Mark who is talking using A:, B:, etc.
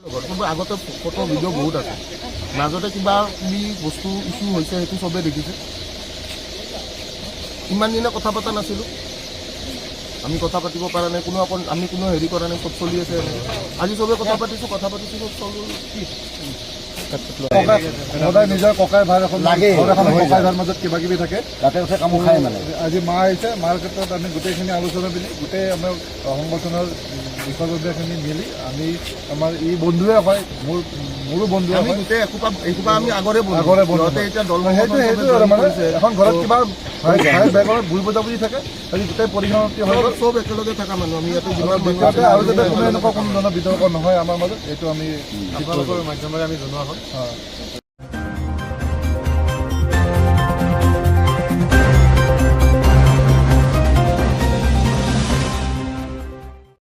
A: কিন্তু আগতে photo video' বহুত আছে, মাজতে কিবা কিবি বস্তু ইছ্যু হৈছে, সেইটো চবেই দেখিছে। ইমান দিনে কথা পতা নাছিলোঁ, আমি কথা পাতিব পৰা নাই, আমি কোনো হেৰি কৰা নাই, চব চলি আছে। আজি চবেই কথা পাতিছোঁ চব চলো কি
B: সদায় নিজৰ ককাই ভাই এখন লাগে, ককাই ভাইৰ মাজত কিবা কিবি থাকে, তাতে উঠে কামো খায়। মানে আজি মা আহিছে, মাৰ ক্ষেত্ৰত আমি গোটেইখিনি আলোচনা মিলি গোটেই আমাৰ সংগঠনৰ বিষয়ববীয়াখিনি মিলি আমি আমাৰ ই বন্ধুৱে হয়, মোৰো বন্ধুৱে হয়,
A: গোটেই এসোপা আমি আগৰে এতিয়া দল
B: সেইটো মানে এখন ঘৰত কিবা বেগত ভুল বুজাবুজি থাকে, আজি গোটেই পৰিসমাপ্তি হৈ গ'ল, চব একেলগে থকা মানুহ আমি ইয়াতে আৰু যাতে কোনো এনেকুৱা কোনো ধৰণৰ বিতৰ্ক নহয় আমাৰ মাজত, এইটো আমি আপোনালোকৰ মাধ্যমেৰে আমি জনোৱা হ'ল।